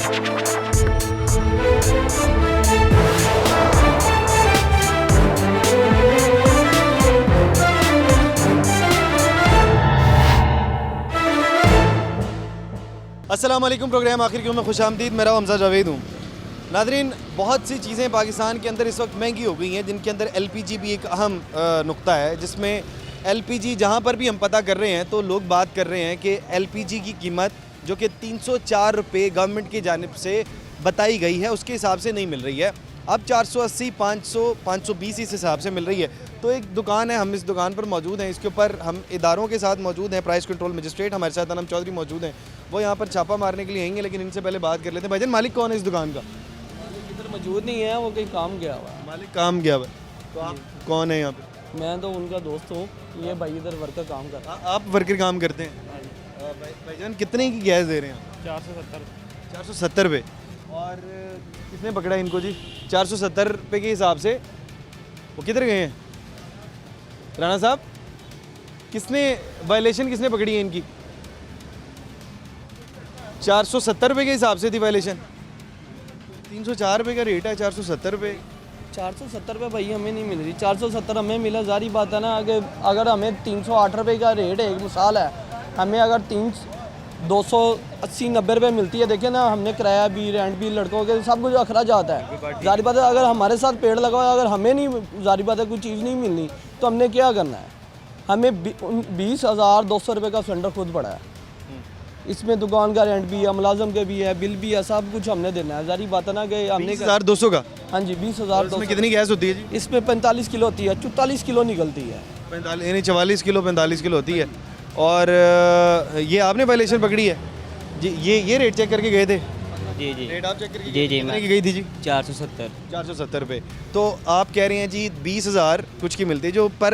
अस्सलाम वालेकुम। प्रोग्राम आखिर क्यों में खुशामदीद। मेरा हमजा जावेद हूँ। नादरीन, बहुत सी चीज़ें पाकिस्तान के अंदर इस वक्त महंगी हो गई हैं, जिनके अंदर एलपीजी भी एक अहम नुक्ता है, जिसमें एलपीजी जहाँ पर भी हम पता कर रहे हैं तो लोग बात कर रहे हैं कि एलपीजी की कीमत जो कि 304 रुपये गवर्नमेंट की जानिब से बताई गई है उसके हिसाब से नहीं मिल रही है। अब 480, 500, 520 इस हिसाब से मिल रही है। तो एक दुकान है, हम इस दुकान पर मौजूद हैं, इसके ऊपर हम इदारों के साथ मौजूद हैं। प्राइस कंट्रोल मजिस्ट्रेट हमारे साथ अनम चौधरी मौजूद हैं, वो यहाँ पर छापा मारने के लिए आएंगे, लेकिन इनसे पहले बात कर लेते हैं। भाईजान, मालिक कौन है इस दुकान का? इधर मौजूद नहीं है, वो कहीं काम गया हुआ है। मालिक काम गया हुआ है। तो आप कौन है यहाँ पे? मैं तो उनका दोस्त हूँ। ये भाई इधर वर्कर काम कर रहा आप वर्कर काम करते हैं? भाईजान, कितने की गैस दे रहे हैं? 470 रुपये। और किसने पकड़ा इनको जी? 470 रुपये के हिसाब से वो किधर गए हैं राणा साहब? किसने वायलेशन किसने पकड़ी है इनकी? 470 रुपये के हिसाब से थी वायलेशन। 304 रुपये का रेट है, 470 रुपये। 470 रुपये भाई हमें नहीं मिल रही। 470 हमें मिला, जारी बात है ना। अगर हमें 308 रुपये का रेट है, एक मिसाल है, हमें अगर 280-90 रुपये मिलती है। देखिए ना, हमने किराया भी, रेंट भी, लड़कों के सब कुछ अखराज आता है। जारी बात है, अगर हमारे साथ पेड़ लगा हुआ है, अगर हमें नहीं, जारी बात है, कोई चीज़ नहीं मिलनी तो हमने क्या करना है? हमें 20,200 रुपये का सिलेंडर खुद पड़ा है। इसमें दुकान का रेंट भी है, मुलाजम के भी है, बिल भी है, सब कुछ हमने देना है। जारी बात है ना कि हमने 20,200 का? हाँ जी, 20,200। कितनी गैस होती है जी? इसमें 45 किलो होती है, 44 किलो निकलती है। 45 यानी 44 किलो 45 किलो होती है। और ये आपने वायलेशन पकड़ी है जी? ये रेट चेक करके गए थे? जी जी रेट आप चेक करके? जी जी कितने की गई थी जी? 470 रुपये। तो आप कह रहे हैं जी 20,000 कुछ की मिलती है, जो पर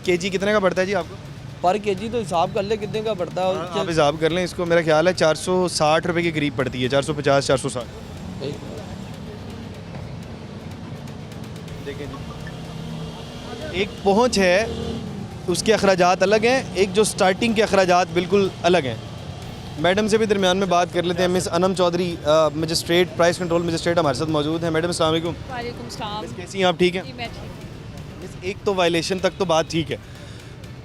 केजी कितने का पड़ता है जी आपको? पर केजी तो हिसाब कर ले कितने का पड़ता है। आप हिसाब कर लें इसको, मेरा ख्याल है 460 रुपये के करीब पड़ती है, 450, 460। देखें जी, एक पहुंच है, उसके अखराजात अलग हैं, एक जो स्टार्टिंग के अखराजात बिल्कुल अलग हैं। मैडम से भी दरमियान में बात कर लेते हैं। Miss Anam Chaudhary, magistrate, price control magistrate हमारे साथ मौजूद हैं। मैडम अस्सलाम वालेकुम। वालेकुम सलाम। कैसी हैं आप? ठीक हैं? जी मैं ठीक। मिस, एक तो वायलेशन तक तो बात ठीक है।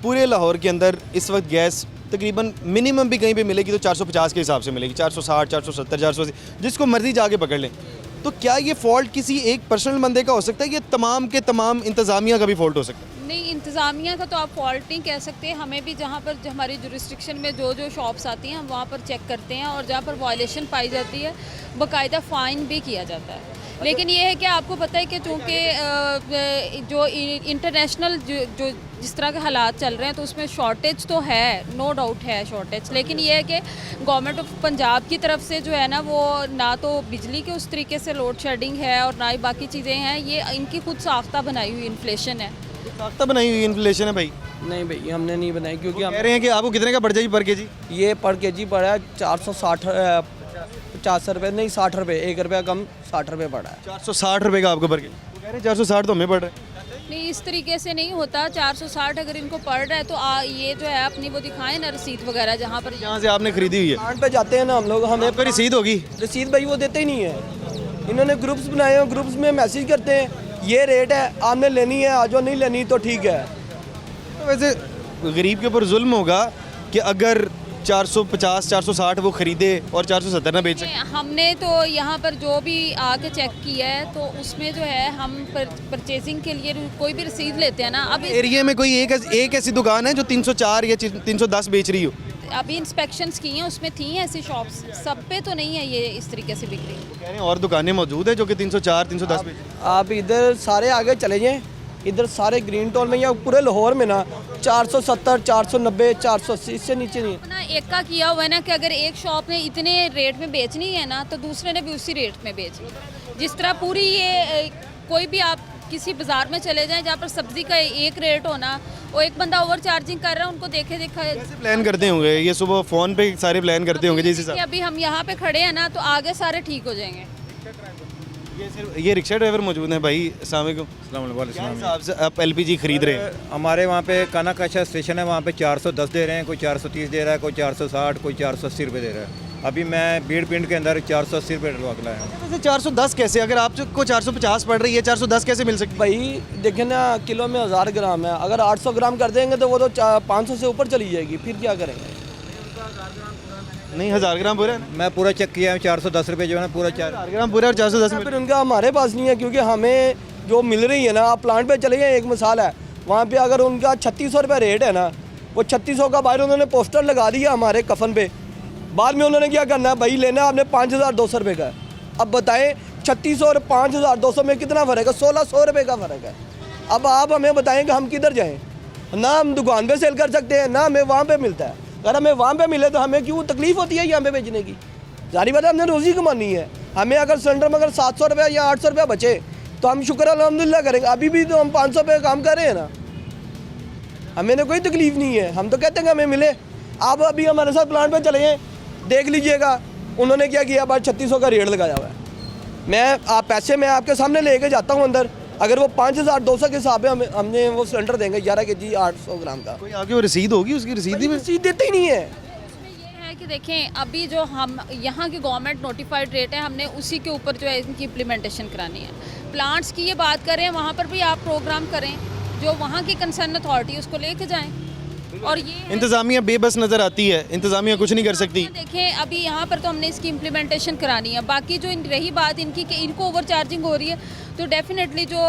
पूरे लाहौर के अंदर इस वक्त गैस तकरीबन मिनिमम भी कहीं पे मिलेगी तो 450 के हिसाब से मिलेगी, 460, 470, 480, जिसको मर्जी जाके पकड़ लें। तो क्या ये फ़ॉल्ट किसी एक पर्सनल बंदे का हो सकता है, ये तमाम के तमाम इंतज़ामिया का भी फ़ॉल्ट हो सकता है? नहीं, इंतज़ामिया का तो आप फॉल्ट नहीं कह सकते। हमें भी जहाँ पर हमारी जुरिस्डिक्शन में जो जो शॉप्स आती हैं हम वहाँ पर चेक करते हैं, और जहाँ पर वायलेशन पाई जाती है बाकायदा फ़ाइन भी किया जाता है। लेकिन ये है कि आपको पता है कि चूँकि जो इंटरनेशनल जो जिस तरह के हालात चल रहे हैं तो उसमें शॉर्टेज तो है, नो डाउट है शॉर्टेज। लेकिन ये है कि गवर्नमेंट ऑफ पंजाब की तरफ से जो है ना, वो ना तो बिजली के उस तरीके से लोड शेडिंग है और ना ही बाकी चीज़ें हैं। ये इनकी खुद साख्ता बनाई हुई इन्फ्लेशन है। साख्ता बनाई हुई इन्फ्लेशन है भाई? नहीं भाई, हमने नहीं बनाई, क्योंकि हम कह रहे हैं कि आपको कितने का पड़ जाएगी पर केजी? ये पर केजी पड़ा है 460, 50 रुपये नहीं, 60 रुपये, 1 रुपया कम, 60 रुपये पड़ा है। 460 रुपये का आपको पर केजी? वो कह रहे हैं 460 तो हमें पड़ रहा है। नहीं, इस तरीके से नहीं होता। 460 अगर इनको पड़ रहा है तो ये जो है अपनी वो दिखाएं ना, रसीद वगैरह जहाँ पर यहाँ से आपने खरीदी हुई है। प्लांट पे जाते हैं ना हम लोग, हमें आपको रसीद होगी? रसीद भाई वो देते ही नहीं है। इन्होंने ग्रुप्स बनाए हैं, ग्रुप्स में मैसेज करते हैं ये रेट है, आपने लेनी है आ जाओ, नहीं लेनी तो ठीक है। तो वैसे गरीब के ऊपर जुल्म होगा कि अगर 450, 460 वो खरीदे और 470 ना बेच सके। हमने तो यहाँ पर जो भी आके चेक किया है तो उसमें जो है हम परचेजिंग के लिए कोई भी रसीद लेते हैं ना। अब एरिया में कोई एक ऐसी दुकान है जो 304 या 310 बेच रही हो? अभी इंस्पेक्शंस की हैं, उसमें थी ऐसी शॉप्स, सब पे तो नहीं है ये इस तरीके से बिक रही। कह रहे हैं और दुकानें मौजूद है जो कि 304, 310 बेच रही हैं। आप इधर सारे आगे चले जाएँ, इधर सारे ग्रीन टोन में या पूरे लाहौर में ना 470, 490, 480, इससे नीचे नहीं। अपना एक का किया हुआ है ना कि अगर एक शॉप ने इतने रेट में बेचनी है ना तो दूसरे ने भी उसी रेट में बेचनी। जिस तरह पूरी ये कोई भी आप किसी बाज़ार में चले जाएं जहाँ पर सब्ज़ी का एक रेट होना, वो एक बंदा ओवर चार्जिंग कर रहा है, उनको देखे देखा कैसे प्लान करते होंगे ये? सुबह फ़ोन पे सारे प्लान करते होंगे जिस हिसाब? अभी हम यहाँ पे खड़े हैं ना तो आगे सारे ठीक हो जाएंगे। ये रिक्शा ड्राइवर मौजूद हैं भाई। अस्सलाम वालेकुम। साहब से आप एलपीजी खरीद रहे हैं? हमारे वहाँ पे काना काशा स्टेशन है, वहाँ पे 410 दे रहे हैं, कोई 430 दे रहा है, कोई 460, कोई 480 रुपये दे रहा है। अभी मैं बीड़ पिंड के अंदर 480 रुपये डलवा के लाया हूँ। वैसे 410 कैसे, अगर आपको 450 पड़ रही है 410 कैसे मिल सकती भाई देखिए ना, किलो में 1000 ग्राम है, अगर 800 ग्राम कर देंगे तो वो तो 500 से ऊपर चली जाएगी, फिर क्या करेंगे? नहीं 1000 ग्राम पूरा है ना? मैं पूरा चेक किया है, 410 रुपये जो है ना पूरा 1000 ग्राम पूरा और 410 फिर उनका हमारे पास नहीं है, क्योंकि हमें जो मिल रही है ना, आप प्लांट पे चले गए, एक मिसाल है, वहाँ पे अगर उनका 3600 रुपये रेट है ना, वो 3600 का बाहर उन्होंने पोस्टर लगा दिया हमारे कफन पे, बाद में उन्होंने क्या करना है भाई, लेना है आपने 5200 रुपये का। अब बताएं 3600 और 5200 में कितना फ़र्क है? 1600 रुपये का फ़र्क है। अब आप हमें बताएं कि हम किधर जाएं? ना हम दुकान पे सेल कर सकते हैं, ना हमें वहाँ पे मिलता है। अगर हमें वहाँ पे मिले तो हमें क्यों तकलीफ़ होती है यहाँ पे बेचने की? जारी बात है, हमने रोज़ी कमानी है। हमें अगर सिलेंडर में अगर 700 रुपये या 800 रुपये बचे तो हम शुक्र अल्हम्दुलिल्लाह करेंगे। अभी भी तो हम 500 रुपये काम कर रहे हैं ना, हमें ना कोई तकलीफ़ नहीं है। हम तो कहते हैं कि हमें मिले। आप अभी हमारे साथ प्लांट पे चले गए, देख लीजिएगा उन्होंने क्या किया, बार 3600 का रेट लगाया हुआ है। आप पैसे मैं आपके सामने लेके जाता हूँ अंदर, अगर वो 5200 के हिसाब से हमने वो सिलेंडर देंगे 11 kg 800 ग्राम का, कोई आगे वो रसीद होगी, उसकी रसीद ही में रसीद देते ही नहीं है। ये है कि देखें, अभी जो हम यहाँ की गवर्नमेंट नोटिफाइड रेट है, हमने उसी के ऊपर जो है इनकी इम्प्लीमेंटेशन करानी है। प्लांट्स की ये बात करें, वहाँ पर भी आप प्रोग्राम करें, जो वहाँ की कंसर्न अथॉरिटी उसको लेके जाएं। और ये इंतज़ामिया बेबस नज़र आती है, इंतज़ामिया कुछ नहीं कर सकती। देखें, अभी यहाँ पर तो हमने इसकी इम्प्लीमेंटेशन करानी है। बाकी जो रही बात इनकी कि इनको ओवर चार्जिंग हो रही है, तो डेफिनेटली जो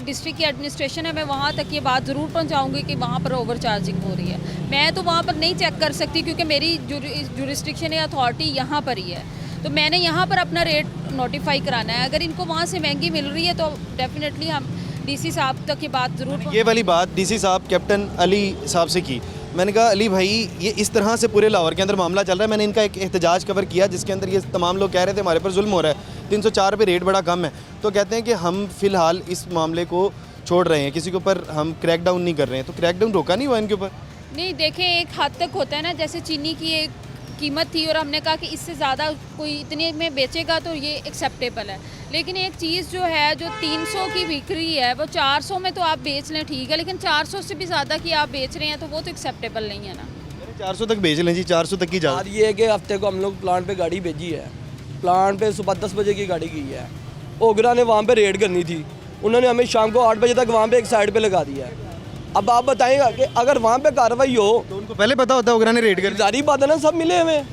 डिस्ट्रिक्ट की एडमिनिस्ट्रेशन है, मैं वहाँ तक ये बात ज़रूर पहुँचाऊँगी कि वहाँ पर ओवर चार्जिंग हो रही है। मैं तो वहाँ पर नहीं चेक कर सकती, क्योंकि मेरी जुरिस्डिक्शन या अथॉरिटी यहाँ पर ही है, तो मैंने यहाँ पर अपना रेट नोटिफाई कराना है। अगर इनको वहाँ से महंगी मिल रही है तो डेफिनेटली हम डीसी साहब तक ये बात ज़रूर। ये वाली बात डीसी साहब कैप्टन अली साहब से की। मैंने कहा अली भाई, ये इस तरह से पूरे लाहौर के अंदर मामला चल रहा है। मैंने इनका एक एहतजाज कवर किया जिसके अंदर ये तमाम लोग कह रहे थे हमारे पर जुल्म हो रहा है, 304 रुपये रेट बड़ा कम है। तो कहते हैं कि हम फ़िलहाल इस मामले को छोड़ रहे हैं, किसी के ऊपर हम क्रैकडाउन नहीं कर रहे हैं। तो क्रैकडाउन रोका नहीं हुआ इनके ऊपर? नहीं, देखें, एक हद तक होता है ना, जैसे चीनी की एक कीमत थी और हमने कहा कि इससे ज़्यादा कोई इतने में बेचेगा तो ये एक्सेप्टेबल है। लेकिन एक चीज़ जो है, जो 300 की बिक रही है, वो 400 में तो आप बेच लें, ठीक है, लेकिन 400 से भी ज़्यादा की आप बेच रहे हैं तो वो तो एक्सेप्टेबल नहीं है ना। 400 तक बेच लें जी, 400 तक की जा। बात ये है कि हफ्ते को हम लोग प्लांट पे गाड़ी भेजी है, प्लांट पे सुबह 10 बजे की गाड़ी गई है, ओगरा ने वहाँ पे रेड करनी थी, उन्होंने हमें शाम को 8 बजे तक वहाँ पे एक साइड पे लगा दिया है। अब आप बताएंगे कि अगर वहाँ पे कार्रवाई हो तो उनको पहले पता होता है ओगरा ने रेड कर। जारी बात है ना, सब मिले हमें।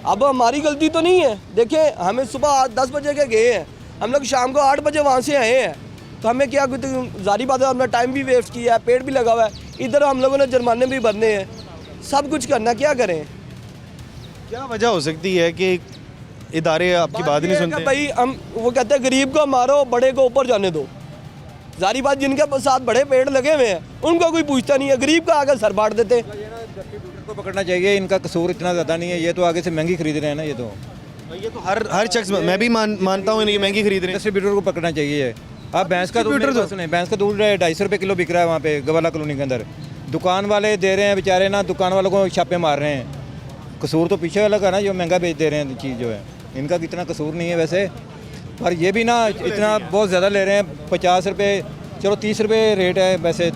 अब हमारी गलती तो नहीं है। देखिए, हमें सुबह 10 बजे के गए हैं, हम लोग शाम को 8 बजे वहाँ से आए हैं, तो हमें क्या जारी बात है, हमने टाइम भी वेस्ट किया है, पेड़ भी लगा हुआ है, इधर हम लोगों ने जुर्माने भी भरने हैं, सब कुछ करना, क्या करें? क्या वजह हो सकती है कि इदारे आपकी बात नहीं सुनते? भाई हम वो कहते हैं गरीब को मारो, बड़े को ऊपर जाने दो। जारी बात, जिनके साथ बड़े पेड़ लगे हुए हैं उनको कोई पूछता नहीं है, गरीब का आगे सर बांट देते। डिस्ट्रीब्यूटर को पकड़ना चाहिए, इनका कसूर इतना ज़्यादा नहीं है, ये तो आगे से महंगी खरीद रहे हैं ना। ये तो हर शख्स, मैं भी मानता हूँ ये महंगी खरीद रहे हैं। डिस्ट्रीब्यूटर को पकड़ना चाहिए। अब भैंस का दूध, भैंस का दूध 250 रुपये किलो बिक रहा है वहाँ पे गवाला कॉलोनी के अंदर। दुकान वाले दे रहे हैं बेचारे ना, दुकान वालों को छापे मार रहे हैं। कसूर तो पीछे वाला का ना, जो महंगा बेच दे रहे हैं चीज़ जो है, इनका कितना कसूर नहीं है वैसे, पर ये भी ना इतना बहुत ज़्यादा ले रहे हैं। 50 रुपये, चलो 30 रुपये रेट है वैसे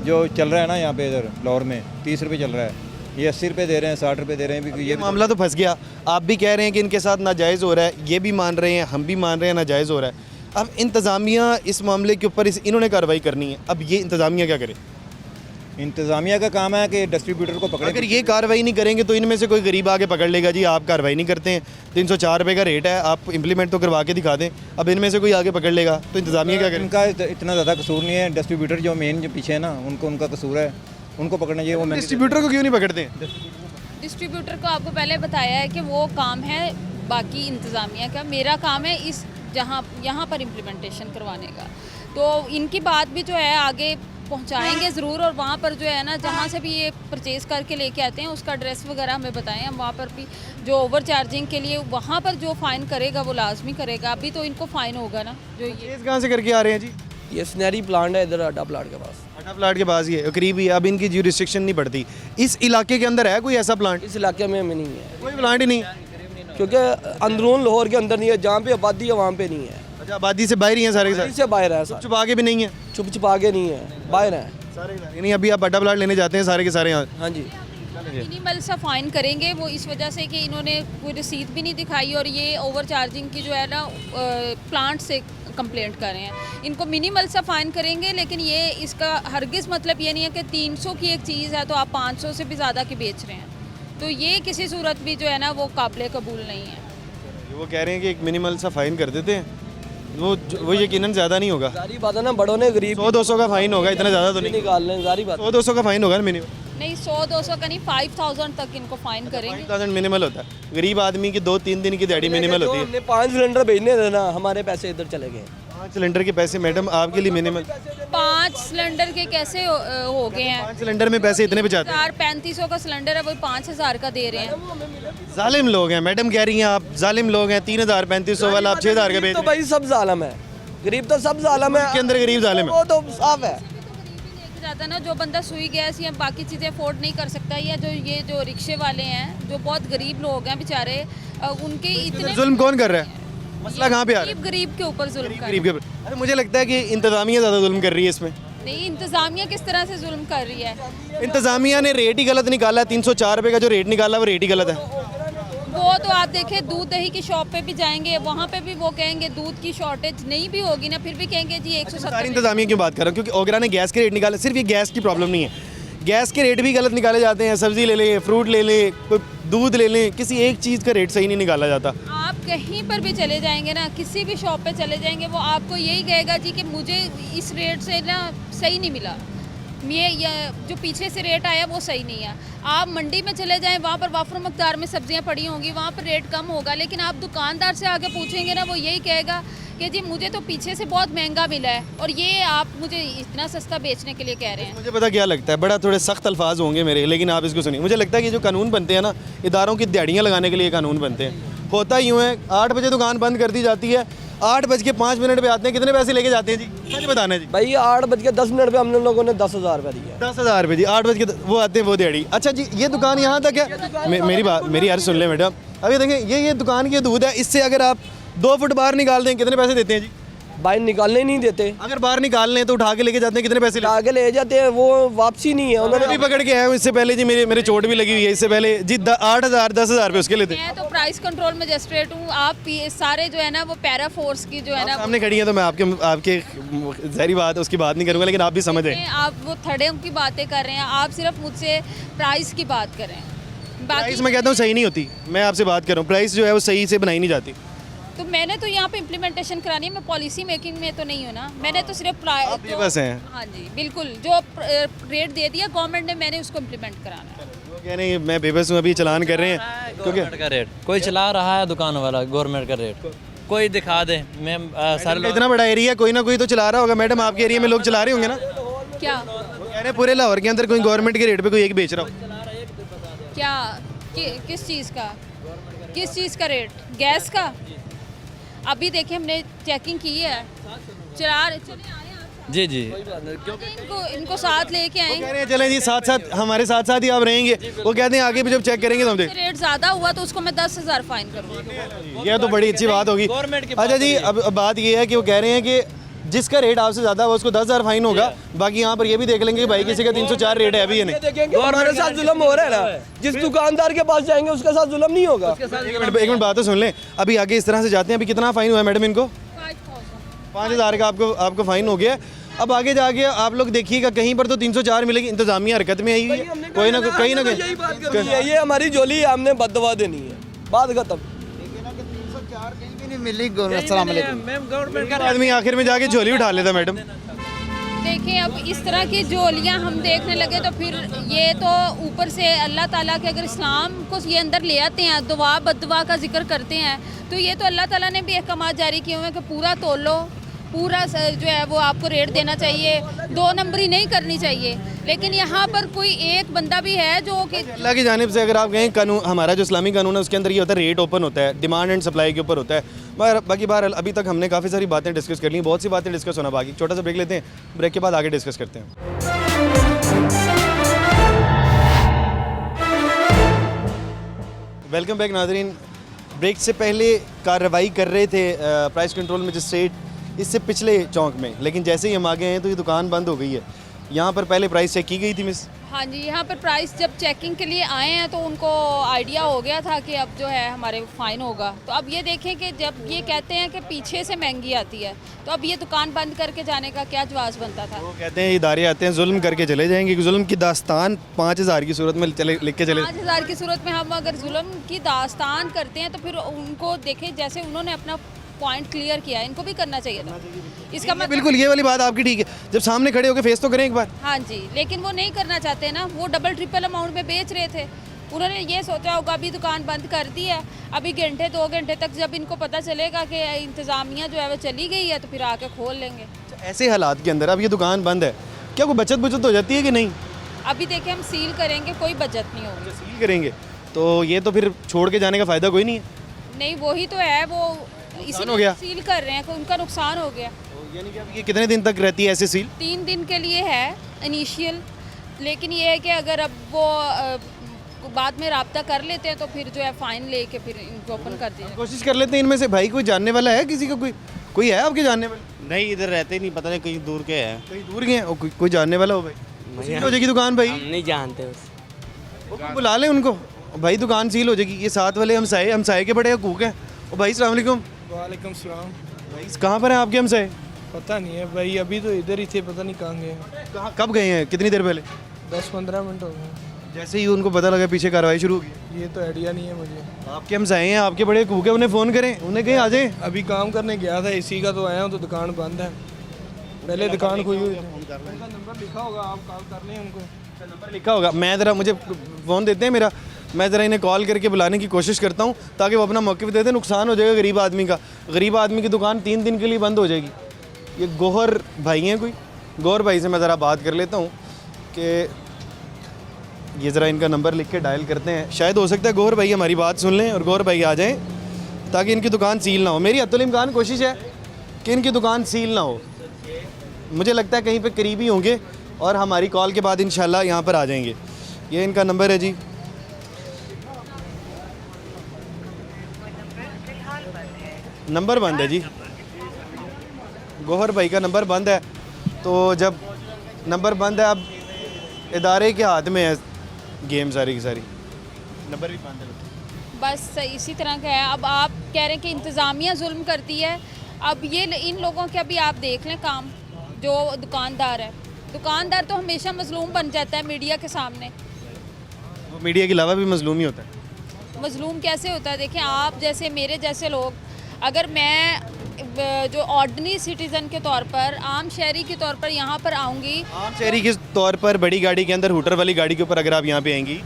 जो चल रहा है ना यहाँ पे, इधर लाहौर में 30 रुपये चल रहा है, ये 80 रुपये दे रहे हैं, 60 रुपये दे रहे हैं। ये मामला तो फंस गया। आप भी कह रहे हैं कि इनके साथ नाजायज़ हो रहा है, ये भी मान रहे हैं, हम भी मान रहे हैं नाजायज़ हो रहा है। अब इंतज़ामिया इस मामले के ऊपर इन्होंने कार्रवाई करनी है, अब ये इंतज़ामिया क्या करे? इंतज़ामिया का काम है कि डिस्ट्रीब्यूटर को पकड़े। अगर ये कार्रवाई नहीं करेंगे तो इनमें से कोई गरीब आगे पकड़ लेगा जी, आप कार्रवाई नहीं करते हैं, 304 रुपये का रेट है, आप इम्प्लीमेंट तो करवा के दिखा दें। अब इनमें से कोई आगे पकड़ लेगा तो इंतज़ामिया क्या करें? इनका इतना ज़्यादा कसूर नहीं है, डिस्ट्रीब्यूटर जो मेन जो पीछे है ना, उनका कसूर है, उनको पकड़ना चाहिए। वो डिस्ट्रीब्यूटर को क्यों नहीं पकड़ते हैं? डिस्ट्रीब्यूटर को आपको पहले बताया है कि वो काम है बाकी इंतज़ामिया का, मेरा काम है इस यहाँ पर इम्प्लीमेंटेशन करवाने का। तो इनकी बात भी जो है आगे पहुंचाएंगे ज़रूर, और वहाँ पर जो है ना, जहाँ से भी ये परचेज़ करके लेके आते हैं उसका एड्रेस वगैरह हमें बताएं, हम वहाँ पर भी जो ओवर चार्जिंग के लिए वहाँ पर जो फ़ाइन करेगा वो लाजमी करेगा। अभी तो इनको फ़ाइन होगा ना, जो ये कहाँ से करके आ रहे हैं जी? ये स्नैरी प्लांट है इधर अड्डा प्लांट के पास। अड्डा प्लांट के पास ही है, करीब ही। अब इनकी ज्यूरिस्डिक्शन नहीं पड़ती। इस इलाके के अंदर है कोई ऐसा प्लांट? इस इलाके में हमें नहीं है कोई प्लांट ही नहीं, क्योंकि अंदरून लाहौर के अंदर नहीं है, जहाँ पे आबादी है वहाँ पे नहीं है। अच्छा, आबादी से बाहर ही हैं सारे के सारे? से बाहर है, सब छुपा के भी नहीं है? छुपा के नहीं है, बाहर है सारे नहीं। अभी आप अड्डा प्लाट लेने जाते हैं सारे के सारे यहाँ? हाँ जी। मिनिमल सा फाइन करेंगे वो इस वजह से कि इन्होंने कोई रसीद भी नहीं दिखाई और ये ओवर चार्जिंग की जो है ना प्लांट से कंप्लेंट कर रहे हैं। इनको मिनिमल सा फाइन करेंगे, लेकिन ये इसका हरगिज़ मतलब ये नहीं है कि 300 की एक चीज़ है तो आप 500 से भी ज़्यादा की बेच रहे हैं, तो ये किसी सूरत भी जो है ना वो काबिल कबूल नहीं है। वो कह रहे हैं कि एक मिनिमल सा फाइन कर देते हैं, वो यकीनन ज़्यादा नहीं होगा। सारी बात है ना, बड़ों ने गरीब 100-200 का फाइन होगा, इतना ज़्यादा तो नहीं। निकाल लें, सारी बात 100-200 का फाइन होगा ना मिनिमम। नहीं 100-200 का नहीं, 5000 तक इनको फाइन करेंगे। 5000 मिनिमल होता है। गरीब आदमी की 2-3 दिन की दिहाड़ी मिनिमल होती है। हमने 5 सिलेंडर भेजने थे ना, हमारे पैसे इधर चले गए। 5 सिलेंडर के पैसे मैडम आपके लिए मिनिमल। 5 सिलेंडर के कैसे हो गए हैं? 5 सिलेंडर में पैसे इतने बचाते हैं। 3500 का सिलेंडर है, वो 5000 का दे रहे हैं। जालिम लोग हैं मैडम, कह रही हैं आप जालिम लोग हैं। 3000-3500 वाला आप 6000 का बेच तो भाई सब जालम है, गरीब तो सब जालम है। के अंदर गरीब जालिम है। वो तो साफ है। लेके जाता है ना, जो बंदा सुई गैस या बाकी चीज़ें अफोर्ड नहीं कर सकता, या जो रिक्शे वाले हैं जो बहुत गरीब लोग हैं बेचारे, उनके इतने जुल्म कौन कर रहा है? मसला कहाँ पे आ रहा है? गरीब के ऊपर जुल्म कर गरीब के ऊपर। अरे मुझे लगता है कि इंतजामिया ज़्यादा जुल्म कर रही है इसमें। नहीं, इंतजामिया किस तरह से जुल्म कर रही है? इंतजामिया ने रेट ही गलत निकाला है। 304 रुपये का जो रेट निकाला वो रेट ही गलत है। वो तो आप देखें, दूध दही की शॉप पे भी जाएंगे, वहाँ पे भी वो कहेंगे दूध की शॉर्टेज नहीं भी होगी ना, फिर भी कहेंगे जी 170। सारी इंतजामिया क्यों बात कर रहा हूँ? क्योंकि ओगरा ने गैस के रेट निकाले। सिर्फ ये गैस की प्रॉब्लम नहीं है, गैस के रेट भी गलत निकाले जाते हैं। सब्जी ले लें, फ्रूट ले लें, कोई दूध ले लें, किसी एक चीज़ का रेट सही नहीं निकाला जाता। आप कहीं पर भी चले जाएंगे ना, किसी भी शॉप पे चले जाएंगे, वो आपको यही कहेगा जी कि मुझे इस रेट से ना सही नहीं मिला, ये जो पीछे से रेट आया वो सही नहीं है। आप मंडी में चले जाएं, वहाँ पर वाफर मकदार में सब्जियाँ पड़ी होंगी, वहाँ पर रेट कम होगा, लेकिन आप दुकानदार से आगे पूछेंगे ना, वो यही कहेगा कि जी मुझे तो पीछे से बहुत महंगा मिला है और ये आप मुझे इतना सस्ता बेचने के लिए कह रहे हैं। मुझे पता क्या लगता है, बड़ा थोड़े सख्त अल्फाज होंगे मेरे, लेकिन आप इसको सुनिए। मुझे लगता है कि जो कानून बनते हैं ना, इदारों की दिहाड़ियाँ लगाने के लिए कानून बनते हैं। होता यूँ है, 8 बजे दुकान बंद कर दी जाती है, 8:05 पे आते हैं। कितने पैसे लेके जाते हैं जी? सच बताना जी। भाई 8:10 पे हमने लोगों ने 10,000 रुपये दिया। 10,000 रुपये जी। 8 बजे वो आते हैं, वो दिहाड़ी। अच्छा जी, ये दुकान यहाँ तक है। मेरी यार सुन लें मैडम, अभी देखें ये दुकान की दूध है, इससे अगर आप 2 फुट बाहर निकाल दें कितने पैसे देते हैं जी? भाई निकालने नहीं देते। अगर बाहर निकाल लें तो उठा के लेके जाते हैं, कितने पैसे? आगे ले जाते हैं, वो वापसी नहीं है। उन्होंने भी पकड़ के आए हूँ इससे पहले जी, मेरे चोट भी लगी हुई है। इससे पहले जी 8,000 10,000 रुपये उसके लेते। मैं तो प्राइस कंट्रोल मजिस्ट्रेट हूँ। आप सारे जो है ना वो पैरा फोर्स की जो है ना, सामने खड़ी है तो मैं आपके ज़ाहिर बात है उसकी बात नहीं करूँगा, लेकिन आप भी समझ रहे हैं। आप वो थड़े की बातें कर रहे हैं, आप सिर्फ मुझसे प्राइस की बात कर रहे हैं। प्राइस मैं कहता हूँ सही नहीं होती। मैं आपसे बात कर रहा हूँ, प्राइस जो है वो सही से बनाई नहीं जाती। तो मैंने तो यहाँ पे इम्प्लीमेंटेशन करानी है, मैं पॉलिसी मेकिंग में तो नहीं हूँ ना। मैंने तो सिर्फ बस हैं। हाँ जी बिल्कुल, जो रेट दे दिया गवर्नमेंट ने, मैंने उसको इम्प्लीमेंट कराना है। वो कह रहे हैं मैं बेबस हूँ, अभी चलान कर रहे हैं क्योंकि गवर्नमेंट का रेट कोई चला रहा है, दुकान वाला गवर्नमेंट का रेट कोई दिखा दे। मैं सारे लोग इतना बड़ा एरिया, कोई ना कोई तो चला रहा होगा। मैडम आपके एरिया में लोग चला रहे होंगे ना? क्या कह रहे हैं पूरे लाहौर के अंदर कोई गवर्नमेंट के रेट पे कोई एक बेच रहा हो। क्या किस चीज़ का, किस चीज़ का रेट? गैस का? अभी देखिए हमने चेकिंग की है, चले आ रहे हैं। जी जी इनको साथ लेके आएंगे। कह रहे हैं चलें जी, साथ हमारे साथ ही आप रहेंगे। वो कहते हैं आगे भी जब चेक करेंगे तो हम देख। रेट ज़्यादा हुआ तो उसको मैं 10,000 फाइन करूँगी। यह तो बड़ी अच्छी बात होगी। अच्छा जी, अब बात ये है कि वो कह रहे हैं कि जिसका रेट आपसे ज़्यादा है उसको 10,000 फाइन होगा। बाकी यहाँ पर ये भी देख लेंगे कि भाई किसी का 304 रेट है अभी नहीं। देखेंगे हमारे साथ जुल्म हो रहा है ना, जिस दुकानदार के पास जाएंगे उसके साथ जुल्म नहीं होगा। एक मिनट बात तो सुन लें। अभी आगे इस तरह से जाते हैं। अभी कितना फाइन हुआ है मैडम इनको? 5,000 का आपको फाइन हो गया। अब आगे जाके आप लोग देखिएगा कहीं पर तो 304 मिलेगी। इंतजामिया हरकत में आई है, कोई ना कहीं ना कहीं। ये हमारी झोली है, हमने बददुआ देनी है, बात खत्म। आदमी आखिर में जाके झोली उठा लेता मैडम। देखिए अब इस तरह की झोलियाँ हम देखने लगे तो फिर ये तो ऊपर से अल्लाह ताला के अगर इस्लाम को ये अंदर ले आते हैं, दुआ बद्दुआ का जिक्र करते हैं, तो ये तो अल्लाह ताला ने भी अहकाम जारी किए हुए हैं कि पूरा तोल लो, पूरा जो है वो आपको रेट देना चाहिए, 2 नंबरी नहीं करनी चाहिए। लेकिन यहाँ पर कोई एक बंदा भी है जो कि अल्लाह की जानिब से अगर आप कहें कानून, हमारा जो इस्लामी कानून है उसके अंदर ये होता है रेट ओपन होता है, डिमांड एंड सप्लाई के ऊपर होता है। मगर बाकी बार अभी तक हमने काफ़ी सारी बातें डिस्कस कर ली, बहुत सी बातें डिस्कस होना बाकी। छोटा सा ब्रेक लेते हैं, ब्रेक के बाद आगे डिस्कस करते हैं। वेलकम बैक नाज़रीन। ब्रेक से पहले कार्रवाई कर रहे थे प्राइस कंट्रोल मजिस्ट्रेट इससे पिछले चौक में, लेकिन जैसे ही हम आ गए हैं तो ये दुकान बंद हो गई है। यहाँ पर पहले प्राइस चेक की गई थी मिस, हाँ जी, यहाँ पर प्राइस जब चेकिंग के लिए आए हैं तो उनको आइडिया हो गया था कि अब जो है हमारे फ़ाइन होगा। तो अब ये देखें कि जब ये कहते हैं कि पीछे से महंगी आती है, तो अब ये दुकान बंद करके जाने का क्या जवाब बनता था। वो कहते हैं इदारे आते हैं जुल्म करके चले जाएंगे, जुल्म की दास्तान 5000 की सूरत में चले लिख के चले। 5000 की सूरत में हम अगर जुल्म की दास्तान करते हैं तो फिर उनको देखें, जैसे उन्होंने अपना पॉइंट क्लियर किया, इनको भी करना चाहिए था। इसका मतलब बिल्कुल ये वाली बात आपकी ठीक है, जब सामने खड़े होकर फेस तो करें एक बार। हाँ जी, लेकिन वो नहीं करना चाहते ना, वो डबल ट्रिपल अमाउंट में बेच रहे थे। उन्होंने ये सोचा होगा अभी दुकान बंद कर दी है, अभी घंटे 2 घंटे तक जब इनको पता चलेगा कि इंतज़ामिया जो है वो चली गई है तो फिर आके खोल लेंगे। ऐसे हालात के अंदर अब ये दुकान बंद है, क्या कोई बचत हो जाती है कि नहीं? अभी देखें हम सील करेंगे, कोई बचत नहीं होगी। सील करेंगे तो ये तो फिर छोड़ के जाने का फ़ायदा कोई नहीं है। नहीं, वही तो है, वो हो गया। इसीलिए सील कर रहे हैं, उनका नुकसान हो गया। यानी कि अब ये कितने दिन तक रहती है ऐसे सील? 3 दिन के लिए है इनिशियल, लेकिन ये है कि अगर अब वो बाद में रब्ता कर लेते हैं तो फिर जो है फ़ाइन लेके फिर इनको ओपन कर दिया। कोशिश कर लेते हैं इनमें से भाई कोई जानने वाला है किसी का, कोई है आपके जानने वाला? नहीं, इधर रहते नहीं, पता नहीं कहीं दूर के हैं। कहीं दूर गए हैं और कोई जानने वाला हो भाई? सील हो जाएगी दुकान भाई, हम नहीं जानते उस वो बुला लें उनको भाई, दुकान सील हो जाएगी। ये साथ वाले हमसाए के बड़े हकूक हैं। और भाई अस्सलाम वालेकुम। वालेकुम सलाम। भाई कहाँ पर हैं आपके हमसाए? पता नहीं है भाई, अभी तो इधर ही थे, पता नहीं कहाँ गए। कहाँ कब गए हैं, कितनी देर पहले? 10-15 मिनट हो गए। जैसे ही उनको पता लगा पीछे कार्रवाई शुरू होगी। ये तो आइडिया नहीं है मुझे। आपके हमसाए हैं, आपके बड़े हकूक हैं, उन्हें फ़ोन करें, उन्हें कहीं आ जाए। अभी काम करने गया था इसी का, तो आया हूँ तो दुकान बंद है। पहले दुकान खुली हुई थी। उनका नंबर लिखा होगा, आप कॉल कर लें उनको। नंबर लिखा होगा, मैं ज़रा, मुझे फ़ोन देते हैं मेरा, मैं ज़रा इन्हें कॉल करके बुलाने की कोशिश करता हूँ ताकि वो अपना मौक़िफ़ देते। नुकसान हो जाएगा गरीब आदमी का, गरीब आदमी की दुकान 3 दिन के लिए बंद हो जाएगी। ये गौहर भाई हैं कोई, गौहर भाई से मैं ज़रा बात कर लेता हूँ कि ये ज़रा इनका नंबर लिख के डायल करते हैं। शायद हो सकता है गौहर भाई हमारी बात सुन लें और गौहर भाई आ जाएँ ताकि इनकी दुकान सील ना हो। मेरी हत्तुल इम्कान कोशिश है कि इनकी दुकान सील ना हो। मुझे लगता है कहीं पे करीबी होंगे और हमारी कॉल के बाद इंशाल्लाह यहाँ पर आ जाएंगे। ये इनका नंबर है जी, नंबर बंद है जी, गौहर भाई का नंबर बंद है। तो जब नंबर बंद है, अब इदारे के हाथ में है गेम सारी की सारी, नंबर भी बंद है। बस इसी तरह का है। अब आप कह रहे हैं कि इंतज़ामिया जुल्म करती है। अब ये इन लोगों के अभी आप देख लें काम, जो दुकानदार है, दुकानदार तो हमेशा मजलूम बन जाता है मीडिया के सामने। वो मीडिया के अलावा भी मजलूम ही होता है। मजलूम कैसे होता है? देखें, आप जैसे मेरे जैसे लोग, अगर मैं जो ऑर्डिनरी सिटीज़न के तौर पर, आम शहरी के तौर पर यहाँ पर आऊँगी, आम शहरी के तौर पर बड़ी गाड़ी के अंदर, हूटर वाली गाड़ी के ऊपर अगर आप यहाँ पे आएंगी,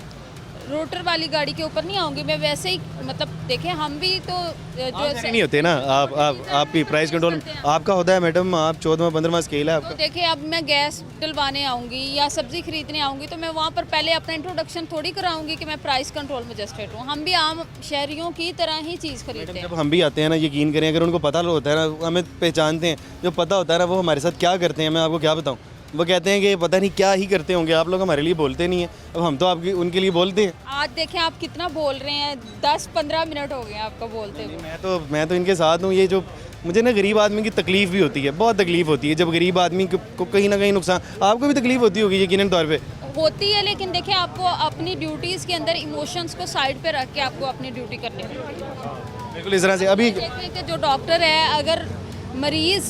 रोटर वाली गाड़ी के ऊपर नहीं आऊँगी मैं, वैसे ही मतलब देखें हम भी तो जो नहीं होते ना आप भी प्राइस कंट्रोल आपका होता है मैडम, आप 14वां-15वां स्केल है तो आपका। देखिए, अब मैं गैस डलवाने आऊँगी या सब्ज़ी खरीदने आऊँगी तो मैं वहाँ पर पहले अपना इंट्रोडक्शन थोड़ी कराऊँगी कि मैं प्राइस कंट्रोल मजिस्ट्रेट हूँ। हम भी आम शहरियों की तरह ही चीज़ खरीदते हैं। जब हम भी आते हैं ना, यकीन करें, अगर उनको पता होता है ना, हमें पहचानते हैं, जो पता होता है ना, वो हमारे साथ क्या करते हैं मैं आपको क्या बताऊँ। वो कहते हैं कि पता नहीं क्या ही करते होंगे, आप लोग हमारे लिए बोलते नहीं हैं, अब हम तो आपकी उनके लिए बोलते हैं। आज देखें आप कितना बोल रहे हैं, 10-15 मिनट हो गए आपको बोलते हुए। मैं तो इनके साथ हूँ। ये जो मुझे ना गरीब आदमी की तकलीफ़ भी होती है, बहुत तकलीफ़ होती है जब गरीब आदमी को कहीं ना कहीं नुकसान, आपको भी तकलीफ़ होती होगी यकीनन तौर पे होती है, लेकिन देखिए आपको अपनी ड्यूटीज़ के अंदर इमोशंस को साइड पे रख के आपको अपनी ड्यूटी करनी होती है। बिल्कुल इस तरह से। अभी देखिए कि जो डॉक्टर है, अगर मरीज़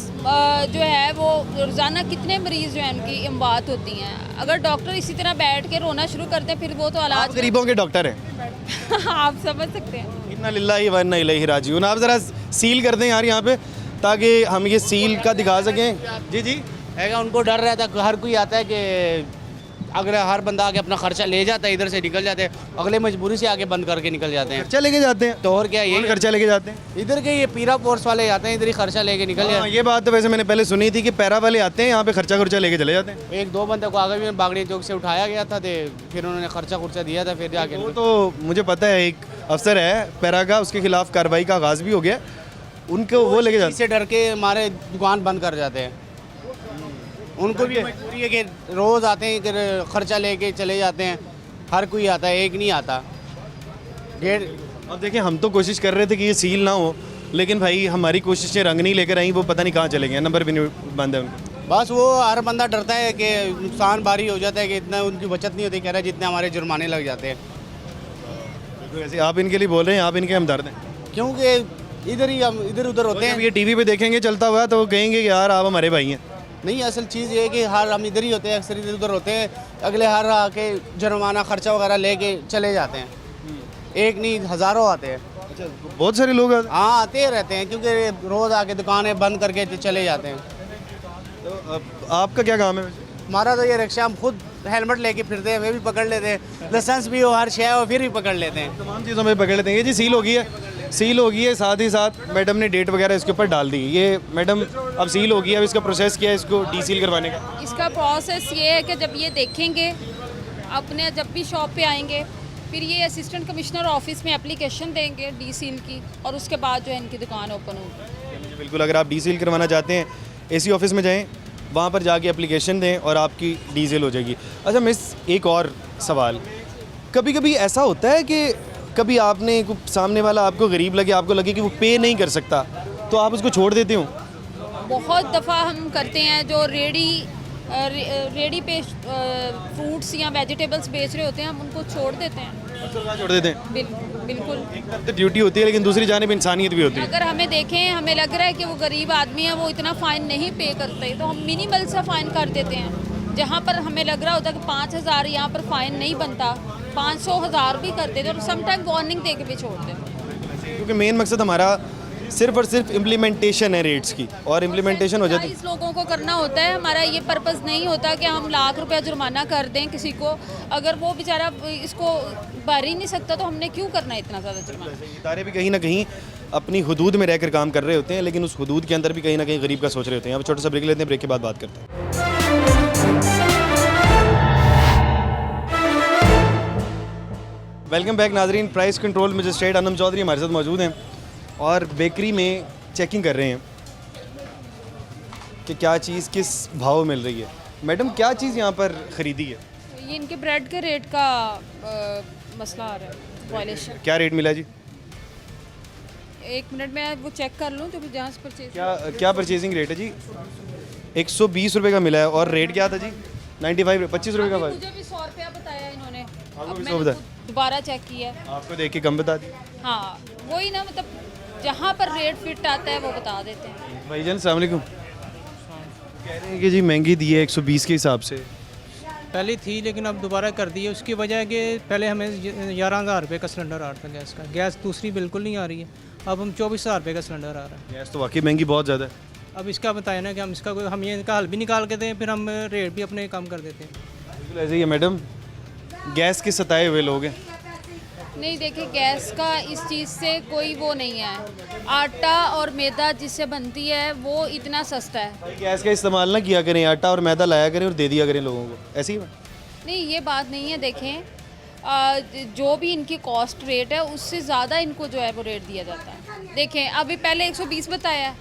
जो है वो रोज़ाना कितने मरीज़ जो है उनकी इमवात होती हैं, अगर डॉक्टर इसी तरह बैठ के रोना शुरू कर दें फिर वो तो आप इलाज गरीबों के डॉक्टर हैं। आप समझ सकते हैं। इन्ना लिल्लाहि व इन्ना इलैहि राजिऊन। आप ज़रा सील कर दें यार यहाँ पे, ताकि हम ये सील का दिखा सकें। जी जी, है उनको डर रहता है, हर कोई आता है कि अगर हर बंदा आके अपना खर्चा ले जाता है, इधर से निकल जाते हैं, अगले मजबूरी से आके बंद करके निकल जाते हैं। खर्चा लेके जाते हैं तो और क्या, ये यही खर्चा लेके जाते हैं। इधर के ये पीरा फोर्स वाले आते हैं, इधर ही खर्चा लेके निकल हाँ, जाते ये बात तो वैसे मैंने पहले सुनी थी कि पैरा वाले आते हैं यहाँ पे खर्चा लेके चले जाते हैं। हैं। 1-2 बंदे को आगे भी बागड़ी चौक से उठाया गया था, फिर उन्होंने खर्चा दिया था, फिर जाके वो तो मुझे पता है, एक अफसर है पैरा का, उसके खिलाफ कार्रवाई का आगाज़ भी हो गया, उनको वो लेके जाते इससे डर के हमारे दुकान बंद कर जाते हैं। उनको भी मजबूरी है कि रोज़ आते हैं, कि खर्चा लेके चले जाते हैं। हर कोई आता है, एक नहीं आता। अब देखिए, हम तो कोशिश कर रहे थे कि ये सील ना हो, लेकिन भाई हमारी कोशिशें रंग नहीं लेकर आई, वो पता नहीं कहाँ चले गए, नंबर भी नहीं बंद है उनका। बस वो हर बंदा डरता है कि नुकसान भारी हो जाता है कि इतना उनकी बचत नहीं होती, कह रहा है जितने हमारे जुर्माने लग जाते हैं। तो ऐसे आप इनके लिए बोल रहे हैं, आप इनके हमदर्द हैं। क्योंकि इधर ही हम इधर उधर होते जब हैं। ये टीवी पे देखेंगे चलता हुआ तो वो कहेंगे कि यार आप हमारे भाई हैं। नहीं, असल चीज़ ये है कि हर हम इधर ही होते हैं, अक्सर इधर उधर होते हैं, अगले हर आके जुर्माना खर्चा वगैरह लेके चले जाते हैं। एक नहीं हज़ारों आते हैं। अच्छा, बहुत सारे लोग हाँ, आते रहते हैं क्योंकि रोज़ आके दुकानें बंद करके चले जाते हैं। तो आपका क्या काम है वैसे? हमारा तो ये रिक्शा, हम खुद हेलमेट लेके फिरते हैं, हमें भी पकड़ लेते हैं, लाइसेंस भी हो, हर शय हो, फिर भी पकड़ लेते हैं। तमाम चीज़ों में पकड़ लेते हैं। ये जी सील हो गई है, सील हो गई है, साथ ही साथ मैडम ने डेट वगैरह इसके ऊपर डाल दी। ये मैडम अब सील हो गई है, अब इसका प्रोसेस क्या है इसको डीसील करवाने का? इसका प्रोसेस ये है कि जब ये देखेंगे अपने, जब भी शॉप पे आएंगे, फिर ये असिस्टेंट कमिश्नर ऑफिस में एप्लीकेशन देंगे डी सील की, और उसके बाद जो है इनकी दुकान ओपन होगी। बिल्कुल, अगर आप डीसील करवाना चाहते हैं एसी ऑफिस में जाएं, वहाँ पर जाके एप्लीकेशन दें और आपकी डीसील हो जाएगी। अच्छा मिस, एक और सवाल, कभी कभी ऐसा होता है कि कभी आपने सामने वाला आपको गरीब लगे, आपको लगे कि वो पे नहीं कर सकता, तो आप उसको छोड़ देते हो? बहुत दफ़ा हम करते हैं, जो रेडी पे फ्रूट्स या वेजिटेबल्स बेच रहे होते हैं, हम उनको छोड़ देते हैं। छोड़ देते हैं? बिल्कुल। एक तरफ तो ड्यूटी होती है लेकिन दूसरी जानिब इंसानियत भी होती है। अगर हमें देखें, हमें लग रहा है कि वो गरीब आदमी है, वो इतना फ़ाइन नहीं पे करते, तो हम मिनिमल सा फ़ाइन कर देते हैं। जहाँ पर हमें लग रहा होता है कि 5,000 यहाँ पर फ़ाइन नहीं बनता, 500 1000 भी कर देते, और समटाइम वार्निंग दे के भी छोड़ देते। क्योंकि मेन मकसद हमारा सिर्फ और सिर्फ इम्प्लीमेंटेशन है रेट्स की, और इम्प्लीमेंटेशन हो जाती है। इस लोगों को करना होता है, हमारा ये पर्पस नहीं होता कि हम लाख रुपया जुर्माना कर दें किसी को। अगर वो बेचारा इसको भर ही नहीं सकता तो हमने क्यों करना है इतना ज़्यादा जुर्माना? इदारे भी कहीं ना कहीं अपनी हुदूद में रहकर काम कर रहे होते हैं, लेकिन उस हुदूद के अंदर भी कहीं ना कहीं गरीब का सोच रहे होते हैं। अब छोटा सा ब्रेक लेते हैं, ब्रेक के बाद बात करते हैं। वेलकम बैक नाजरीन। Price control magistrate Anam Chaudhary हमारे साथ मौजूद हैं और बेकरी में चेकिंग कर रहे हैं कि क्या चीज़ किस भाव मिल रही है। मैडम, क्या चीज़ यहाँ पर ख़रीदी है? ये इनके ब्रेड के रेट का मसला आ रहा है, वायलेशन। क्या रेट मिला जी? एक मिनट में वो चेक कर लूँ, तो फिर जहाँ से परचेज। क्या परचेजिंग रेट है जी? 120 रुपये का मिला है, और रेट क्या था जी? 95 25 रुपये का भाई। मुझे भी 100 रुपया बताया इन्होंने, आपको अब भी 100 मैंने बताया? खुद दोबारा चेक किया है। आपको देख के कम बता दी? हाँ, वही ना, मतलब जहाँ पर रेट फिट आता है वो बता देते हैं। भाईजान अस्सलाम वालेकुम। कह रहे हैं कि जी महंगी दी है 120 के हिसाब से। पहले थी लेकिन अब दोबारा कर दी है। उसकी वजह है कि पहले हमें 11,000 रुपये का सिलेंडर आ रहा था गैस का, गैस दूसरी बिल्कुल नहीं आ रही है। अब हम 24,000 रुपये का सिलेंडर आ रहा है। गैस तो वाकई महंगी बहुत ज़्यादा है। अब इसका बताया ना कि हम इसका कोई, हम ये इनका हल भी निकाल के दें, फिर हम रेट भी अपने कम कर देते हैं। बिल्कुल ऐसे ही है मैडम, गैस के सताए हुए लोग हैं। नहीं, देखिए, गैस का इस चीज़ से कोई वो नहीं है। आटा और मैदा जिससे बनती है वो इतना सस्ता है। भाई गैस का इस्तेमाल ना किया करें, आटा और मैदा लाया करें और दे दिया करें लोगों को, ऐसी ही है। नहीं, ये बात नहीं है। देखें, जो भी इनकी कॉस्ट रेट है उससे ज़्यादा इनको जो है वो रेट दिया जाता है। देखें, अभी पहले 120 बताया है,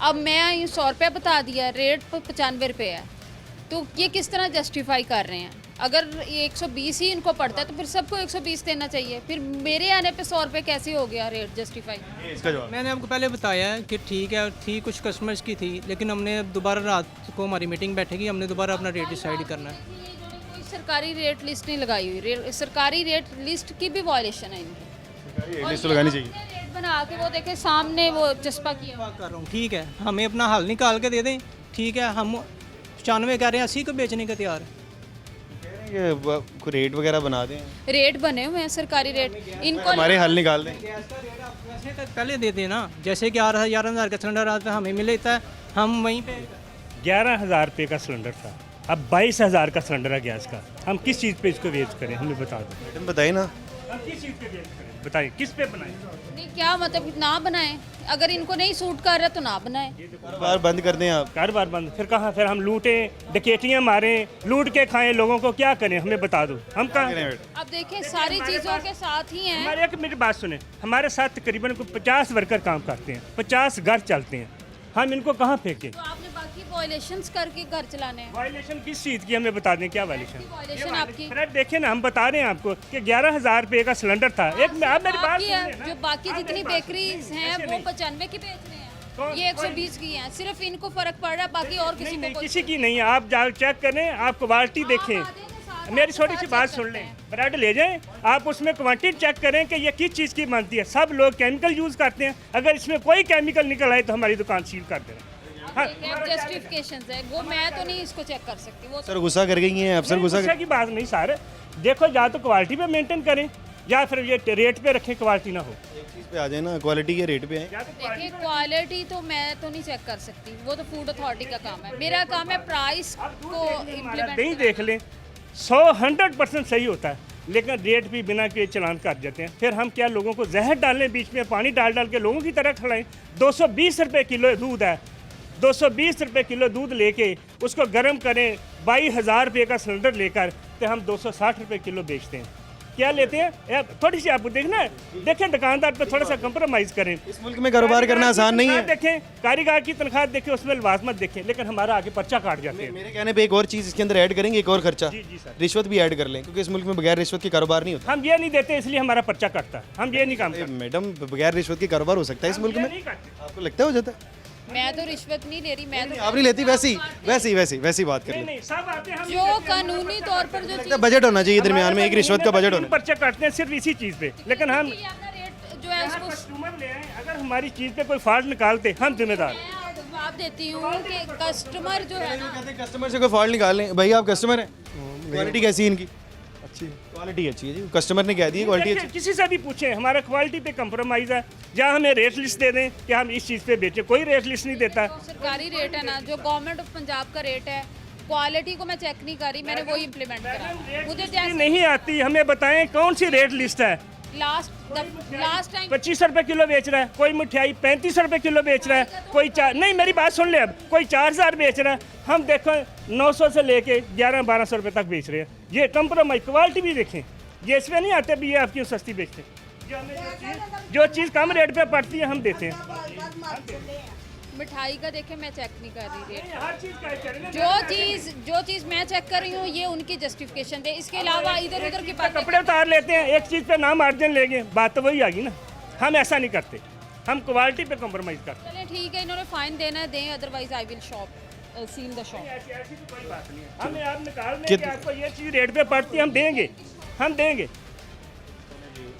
अब मैं 100 रुपये बता दिया, रेट 95 रुपये है। तो ये किस तरह जस्टिफाई कर रहे हैं? अगर ये 120 ही इनको पड़ता है तो फिर सबको 120 देना चाहिए। फिर मेरे आने पे 100 रुपये कैसे हो गया रेट जस्टिफाई? इसका जवाब मैंने आपको पहले बताया है कि ठीक है, थी कुछ कस्टमर्स की थी, लेकिन हमने अब दोबारा रात को हमारी मीटिंग बैठेगी, हमने दोबारा अपना रेट डिसाइड करना है। कोई सरकारी रेट लिस्ट नहीं लगाई हुई, सरकारी रेट लिस्ट की भी वायलेशन है इनकी। लिस्ट लगानी चाहिए। रेट बना के वो देखें सामने वो चस्पा किया। बात कर रहा हूँ, ठीक है, हमें अपना हल निकाल के दे दें, ठीक है। हम 95 कह रहे हैं, 80 को बेचने का तैयार है। कोई रेट वगैरह बना दें, रेट बने हुए हैं सरकारी रेट, इनको हमारे हल निकाल दें। गैस का रेट आप वैसे तो पहले दे दें ना, जैसे कि 11,000 का सिलेंडर आता है, हमें मिल लेता है, हम वहीं पे 11,000 रुपये का सिलेंडर था, अब 22,000 का सिलेंडर है गैस का। हम किस चीज़ पे इसको वेस्ट करें, हमें बता दो। मैडम बताइए ना। हम किस चीज़ पे वेस्ट करें, बताइए किस पे बनाएं? नहीं, क्या मतलब ना बनाएं? अगर इनको नहीं सूट कर रहा तो ना बनाएं। कारोबार बंद कर दें आप। कारोबार बंद, फिर कहाँ, फिर हम लूटें, डकैतियाँ मारें, लूट के खाएं लोगों को, क्या करें हमें बता दो। हम कहाँ अब देखें, सारी चीज़ों के साथ ही हैं। हमारे, एक मेरी बात सुने, हमारे साथ तकरीबन 50 वर्कर काम करते हैं, 50 घर चलते हैं, हम इनको कहाँ फेंकें? तो आपने बाकी वायलेशंस करके घर चलाने हैं। वायलेशन किस चीज़ की, हमें बता दें क्या वायलेशन? वायलेशन आपकी फिर देखिए ना, हम बता रहे हैं आपको कि 11,000 रुपये का सिलेंडर था। एक आप मेरी बात बाकी सुनिए है, ना। जो बाकी जितनी बेकरीज हैं वो 95 की बेच रहे हैं। ये 120 की हैं, सिर्फ इनको फर्क पड़ रहा है, बाकी और किसी नहीं को किसी की नहीं है। आप जा चेक करें, आप क्वालिटी देखें। मेरी छोटी सी बात सुन लें, ब्रेड ले जाएं, आप उसमें क्वांटिटी चेक करें कि ये किस चीज़ की बनती है। सब लोग केमिकल यूज़ करते हैं, अगर इसमें कोई केमिकल निकल आए तो हमारी दुकान सील कर देना। हाँ, जस्टिफिकेशन है वो, मैं तो नहीं इसको चेक कर सकती वो। सर गुस्सा कर गई हैं अफसर, गुस्सा गुस्से की बात नहीं सर, देखो या तो क्वालिटी पे मेंटेन करें या फिर ये रेट पे रखें, क्वालिटी ना हो। एक चीज़ पे आ जाए ना, क्वालिटी के रेट पे आए। देखिए क्वालिटी तो मैं तो नहीं चेक कर सकती, वो तो फूड अथॉरिटी का काम है। मेरा काम है प्राइस को इम्प्लीमेंट। नहीं देख लें, 100% सही होता है, लेकिन रेट भी बिना के चलान कर देते हैं। फिर हम क्या लोगों को जहर डालें, बीच में पानी डाल डाल के लोगों की तरह खिलाएं। 220 रुपये किलो दूध है, 220 रुपये किलो दूध लेके उसको गर्म करें, 22,000 रुपये का सिलेंडर लेकर तो हम 260 रुपये किलो बेचते हैं। क्या लेते हैं? थोड़ी सी आपको देखना है, देखें दुकानदार पे थोड़ा सा कंप्रोमाइज करें। इस मुल्क में कारोबार करना आसान नहीं है। देखें कारीगर की तनख्वाह देखें, उसमें लवाजमत देखें, लेकिन हमारा आगे पर्चा काट जाते हैं। मेरे कहने पे एक और चीज़ इसके अंदर ऐड करेंगे, एक और खर्चा, जी सर, रिश्वत भी ऐड कर लें, क्योंकि इस मुल्क में बगैर रिश्वत के कारोबार नहीं होता। हम ये नहीं देते इसलिए हमारा पर्चा कटता है, हम ये नहीं काम करते। मैडम बगैर रिश्वत के कारोबार हो सकता है इस मुल्क में? नहीं करते। आपको लगता है हो जाता है? मैं तो रिश्वत नहीं ले रही, मैं तो आप नहीं लेती, वैसी बात कर नहीं ले। नहीं, सब आते हैं हम जो कानूनी तौर पर जो लगता है बजट होना चाहिए दरमियान में, एक रिश्वत का बजट होना। पर्चा काटते हैं सिर्फ इसी चीज़ पे, लेकिन हम चीज़ अपना रेट जो है उसको कस्टमर ले आए, अगर हमारी चीज़ पे कोई फॉल्ट निकालते हम जिम्मेदार। मैं जवाब देती हूँ कि कस्टमर जो है ना, कस्टमर से कोई फॉल्ट निकाल लें। भाई आप कस्टमर हैं, क्वालिटी कैसी है इनकी? अच्छी क्वालिटी अच्छी है जी, कस्टमर ने कह दी क्वालिटी अच्छी। किसी से भी पूछें, हमारा क्वालिटी पे कंप्रोमाइज है। जहाँ हमें रेट लिस्ट दे दें कि हम इस चीज़ पे बेचें, कोई रेट लिस्ट नहीं देता। जो सरकारी रेट है ना, जो गवर्नमेंट ऑफ पंजाब का रेट है, क्वालिटी को मैं चेक नहीं कर रही, मैंने वही इम्प्लीमेंट करा। मुझे जैसे नहीं आती, हमें बताएं कौन सी रेट लिस्ट है। लास्ट टाइम 25 रुपए किलो बेच रहा है, कोई मिठाई 35 रुपए किलो बेच रहा है, कोई नहीं मेरी बात सुन ले, अब कोई 4000 बेच रहा है, हम देखो 900 से लेके 1100-1200 रुपए तक बेच रहे हैं। ये कंप्रोमाइज, क्वालिटी भी देखें, ये इसमें नहीं आते भी ये आप क्यों सस्ती बेचते हैं। जो चीज़ कम रेट पे पड़ती है हम देते हैं। मिठाई का देखें, मैं चेक नहीं कर रही रेट। हर चीज़ का करें ना। जो चीज़ मैं चेक कर रही हूँ ये उनकी जस्टिफिकेशन दे, इसके अलावा इधर उधर की बातें कपड़े उतार लेते हैं, एक चीज़ पे ना मार्जिन लेंगे, बात तो वही आ गई ना। हम ऐसा नहीं करते, हम क्वालिटी पे कंप्रोमाइज करते हैं। चलें ठीक है, इन्होंने फाइन देना है दें, otherwise I will seal the shop. ऐसी तो कोई बात नहीं है, हमें आप निकाल दें कि आपको ये चीज़ रेट पे पड़ती है, हम देंगे।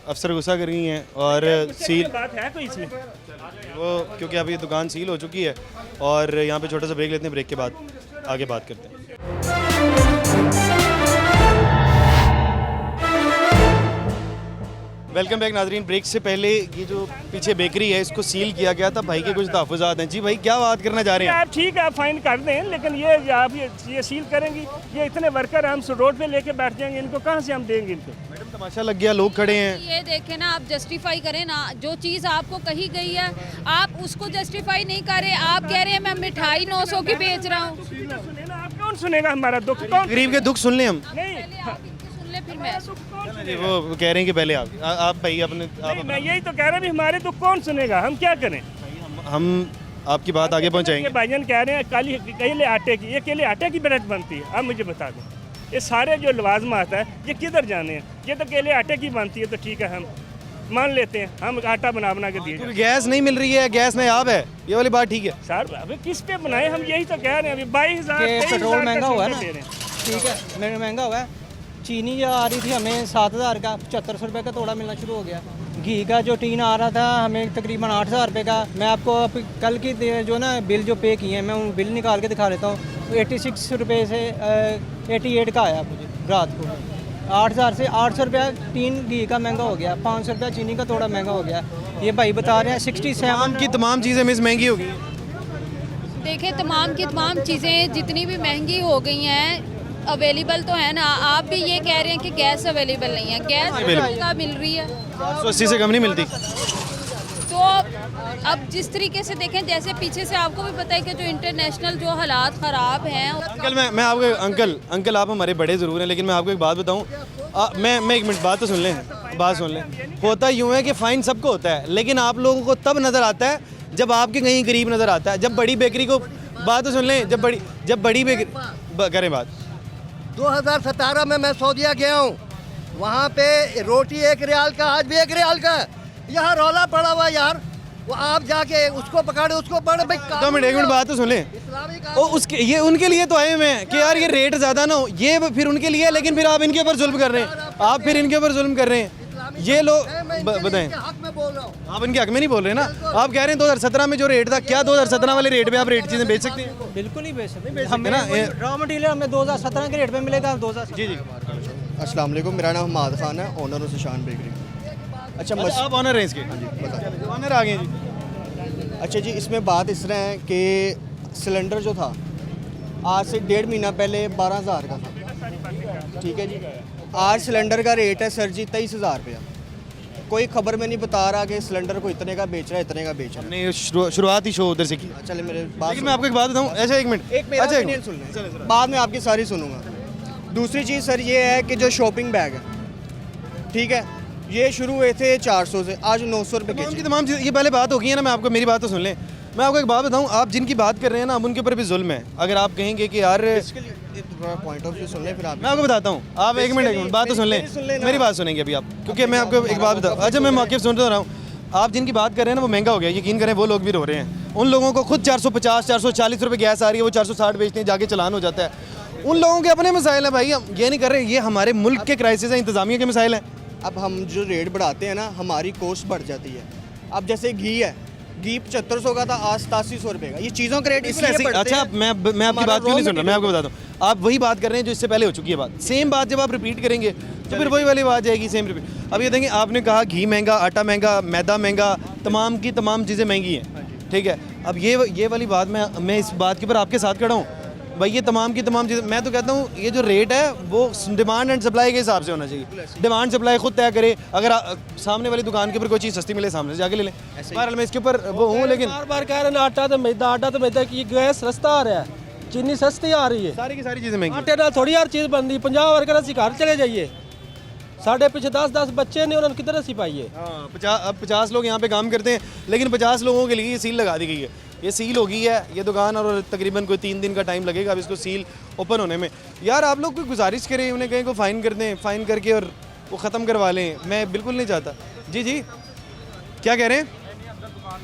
अफसर गुस्सा कर रही हैं और सील बात है कोई इसमें? वो क्योंकि अभी दुकान सील हो चुकी है और यहाँ पे छोटा सा ब्रेक लेते हैं, ब्रेक के बाद आगे बात करते हैं। वेलकम बैक नाजरीन। ब्रेक से पहले ये जो पीछे बेकरी है इसको सील किया गया था, भाई के कुछ तहफ़्फ़ुज़ात हैं। जी भाई क्या बात करना चाह रहे हैं? आप ठीक है, आप फाइन कर दें, लेकिन ये आप ये सील करेंगी, ये इतने वर्कर हम रोड पे लेके बैठ जाएंगे, इनको कहाँ से हम देंगे इनको? मैडम तमाशा लग गया, लोग खड़े हैं। ये देखें ना, आप जस्टिफाई करें ना, जो चीज़ आपको कही गई है आप उसको जस्टिफाई नहीं कर रहे। आप कह रहे हैं मैं मिठाई 900 की बेच रहा हूँ। आप कौन सुनेगा हमारा दुख? कौन? गरीब के दुख सुन लें हम। नहीं, आप इनकी सुन ले फिर मैं जी, वो कह रहे हैं कि पहले आप भाई अपने नहीं, मैं यही तो कह रहा हूँ, हमारे दुख कौन सुनेगा, हम क्या करें? हम आपकी बात आगे पहुँचाएंगे। भाईजान कह रहे हैं केले आटे की, ये केले आटे की ब्रेड बनती है। आप मुझे बता दें, ये सारे जो लवाजमात है ये किधर जाने हैं? ये तो केले आटे की बनती है, तो ठीक है हम मान लेते हैं, हम आटा बना के दिए। क्योंकि गैस नहीं मिल रही है, गैस नायाब है, ये वाली बात ठीक है। सर अभी किस पे बनाए, हम यही तो कह रहे हैं। अभी 22,000 पेट्रोल महंगा हुआ है ना, ठीक है, मेरे महंगा हुआ है। चीनी जो आ रही थी हमें 7,000 का, 7500 रुपये का तोड़ा मिलना शुरू हो गया। घी का जो टीन आ रहा था हमें तकरीबन 8,000 रुपये का। मैं आपको कल की जो ना बिल जो पे किए हैं, मैं उन बिल निकाल के दिखा देता हूँ। 86 रुपये से 88 का आया मुझे रात को। 8,000 से 800 रुपया टीन घी का महंगा हो गया, 500 रुपया चीनी का थोड़ा महंगा हो गया। ये भाई बता रहे हैं 67 की तमाम चीज़ें मिस महंगी हो गई। देखिए तमाम की तमाम चीज़ें जितनी भी महंगी हो गई हैं, अवेलेबल तो है ना। आप भी ये कह रहे हैं कि गैस अवेलेबल नहीं है, गैस महंगा मिल रही है, 180 से कम नहीं मिलती। तो अब जिस तरीके से देखें, जैसे पीछे से आपको भी पता है कि जो इंटरनेशनल जो हालात ख़राब हैं। अंकल मैं आपको अंकल आप हमारे बड़े ज़रूर हैं, लेकिन मैं आपको एक बात बताऊं। मैं एक मिनट बात तो सुन लें। होता यूँ है कि फ़ाइन सबको होता है, लेकिन आप लोगों को तब नज़र आता है जब आपके कहीं गरीब नज़र आता है। जब बड़ी बेकरी को बात तो सुन लें, जब बड़ी बेकरी करें बात। 2017 में मैं सऊदीया गया हूँ, वहाँ पे रोटी 1 रियाल का, आज भी 1 रियाल का है। यहाँ रौला पड़ा हुआ यार, वो आप जाके उसको पकड़े उसको पकड़े भाई 2 मिनट 1 मिनट बात तो सुन ले। ओ उसके ये उनके लिए तो आए हुए हैं कि यार ये रेट ज़्यादा ना हो, ये फिर उनके लिए है, लेकिन फिर आप इनके ऊपर जुल्म कर रहे हैं, आप फिर इनके ऊपर जुल्म कर रहे हैं। ये लोग बताएं, हक में बोल रहा हूँ। आप इनके हक में नहीं बोल रहे ना, आप कह रहे हैं 2017 में जो रेट था, क्या 2017 वाले रेट पे आप रेट चीज़ें बेच सकते हैं? बिल्कुल ही बेच सकते हमें ना रॉ मटेरियल हमें 2017 के रेट पे मिलेगा 2017। जी जी। अस्सलाम वालेकुम, मेरा नाम हमाद खान है, ओनर हूँ सुशान बेकरी। अच्छा अच्छा, आप ऑनर हैं इसके? हाँ जी, ऑनर आ गए जी। अच्छा जी, इसमें बात इस तरह है कि सिलेंडर जो था आज से 1.5 महीना पहले 12,000 का था, ठीक है जी। आज सिलेंडर का रेट है सर जी 23,000 रुपया। कोई खबर में नहीं बता रहा कि सिलेंडर को इतने का बेच रहा है, इतने का बेच रहा है। हमने शुरुआती शो उधर से की। चले मेरे बात लेकिन मैं आपको एक बात बताऊं, ऐसा 1 मिनट, एक मेरा अच्छा ओपिनियन सुन लें, बाद में आपकी सारी सुनूंगा। दूसरी चीज़ सर ये है कि जो शॉपिंग बैग है, ठीक है, ये शुरू हुए थे 400 से, आज 900 रुपये तमाम की के। तमाम चीज़, ये पहले बात हो गई है ना, मैं आपको मेरी बात तो सुन लें। मैं आपको एक बात बताऊं, आप जिनकी बात कर रहे हैं ना, अब उनके ऊपर भी जुल्म है। अगर आप कहेंगे कि यार, पॉइंट ऑफ व्यू सुन लें फिर आप। मैं आपको बताता हूँ, आप 1 मिनट बात तो सुन लें, मेरी बात सुनेंगे अभी आप, क्योंकि मैं आपको एक बात बताऊँ। अच्छा, मैं मौक़िफ़ सुन रहा हूँ, आप जिनकी बात कर रहे हैं ना वो महंगा हो गया, यकीन करें वो लोग भी रो रहे हैं। उन लोगों को खुद 450 440 रुपये गैस आ रही है, वो 460 बेचते हैं, जाके चलान हो जाता है। उन लोगों के अपने मसाइल हैं भाई, हम ये नहीं कर रहे, ये हमारे मुल्क के क्राइसिस हैं, इंतज़ामिया के मसाइल हैं। अब हम जो रेट बढ़ाते हैं ना, हमारी कॉस्ट बढ़ जाती है। अब जैसे घी है, घी 7500 का था, आज 8700 रुपये का। ये चीज़ों के रेट इसलिए बढ़ते अच्छा, हैं। मैं आपकी बात क्यों नहीं सुन रहा, मैं आपको बताता हूँ। आप वही बात कर रहे हैं जो इससे पहले हो चुकी है बात, सेम बात जब आप रिपीट करेंगे तो फिर वही वाली बात जाएगी, सेम रिपीट। अब ये देखेंगे, आपने कहा घी महंगा, आटा महंगा, मैदा महंगा, तमाम की तमाम चीज़ें महंगी हैं, ठीक है। अब ये वाली बात मैं इस बात के ऊपर आपके साथ खड़ा हूँ भाई, ये तमाम की तमाम चीज़ें, मैं तो कहता हूँ ये जो रेट है वो डिमांड एंड सप्लाई के हिसाब से होना चाहिए। डिमांड सप्लाई खुद तय करे, अगर सामने वाली दुकान के ऊपर कोई चीज़ सस्ती मिले, सामने से जाके ले लें। बहरहाल मैं इसके ऊपर वो हूँ, लेकिन बार बार कह रहे हैं आटा तो मैदा की गैस सस्ता आ रहा है, चीनी सस्ती आ रही है, सारी की सारी चीज़ें महंगी। आटे नाल थोड़ी हर चीज़ बनती। 50 वर्कर ਅਸੀਂ घर चले जाइए, साढ़े पीछे 10 बच्चे ने, उन्होंने किधर सी पाई है। हाँ, अब 50 लोग यहाँ पे काम करते हैं, लेकिन 50 लोगों के लिए ये सील लगा दी गई है। ये सील हो गई है ये दुकान, और तकरीबन कोई 3 दिन का टाइम लगेगा अब इसको सील ओपन होने में। यार आप लोग कोई गुजारिश करें, उन्हें कहीं को फ़ाइन कर दें, फ़ाइन करके और वो ख़त्म करवा लें। मैं बिल्कुल नहीं चाहता। जी जी, क्या कह रहे हैं?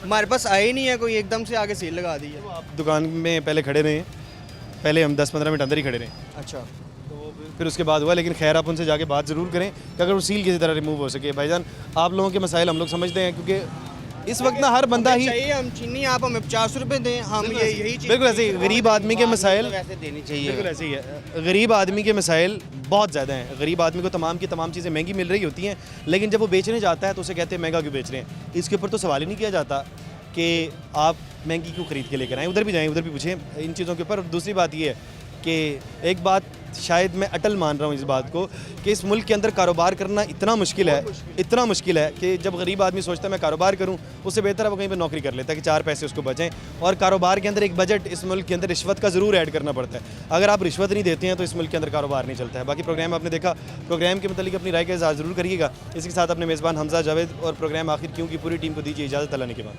हमारे पास आए ही नहीं है कोई, एकदम से आगे सेल लगा दी है। आप दुकान में पहले खड़े रहे, पहले हम 10-15 मिनट अंदर ही खड़े रहे। अच्छा, तो फिर उसके बाद हुआ, लेकिन खैर आप उनसे जाके बात ज़रूर करें कि अगर वो सील किसी तरह रिमूव हो सके। भाईजान, आप लोगों के मसाइल हम लोग समझते हैं, क्योंकि इस वक्त ना हर बंदा ही चाहिए, हम चीनी आप हमें 50 रुपये दें, हम यही चीज़ बिल्कुल ऐसे ही गरीब आदमी के मसाइल वैसे देनी चाहिए। बिल्कुल ऐसे ही है। गरीब आदमी के मसाइल बहुत ज़्यादा हैं। गरीब आदमी को तमाम की तमाम चीज़ें महंगी मिल रही होती हैं, लेकिन जब वो बेचने जाता है तो उसे कहते हैं महंगा क्यों बेच रहे हैं। इसके ऊपर तो सवाल ही नहीं किया जाता कि आप महंगी क्यों खरीद के लेकर आएँ। उधर भी जाएँ, उधर भी पूछें इन चीज़ों के ऊपर। दूसरी बात ये है कि एक बात शायद मैं अटल मान रहा हूँ इस बात को, कि इस मुल्क के अंदर कारोबार करना इतना मुश्किल है कि जब गरीब आदमी सोचता है मैं कारोबार करूँ, उससे बेहतर है वो कहीं पर नौकरी कर लेता है कि 4 पैसे उसको बचें। और कारोबार के अंदर एक बजट इस मुल्क के अंदर रिश्वत का ज़रूर ऐड करना पड़ता है। अगर आप रिश्वत नहीं देते हैं तो इस मुल्क के अंदर कारोबार नहीं चलता है। बाकी प्रोग्राम आपने देखा, प्रोग्राम के मतलब अपनी राय का इज़हार ज़रूर करिएगा। इसके साथ अपने मेज़बान हमजा जावेद और प्रोग्राम आखिर क्यों की पूरी टीम को दीजिए इजाज़त। अल्लाह ने के बाद।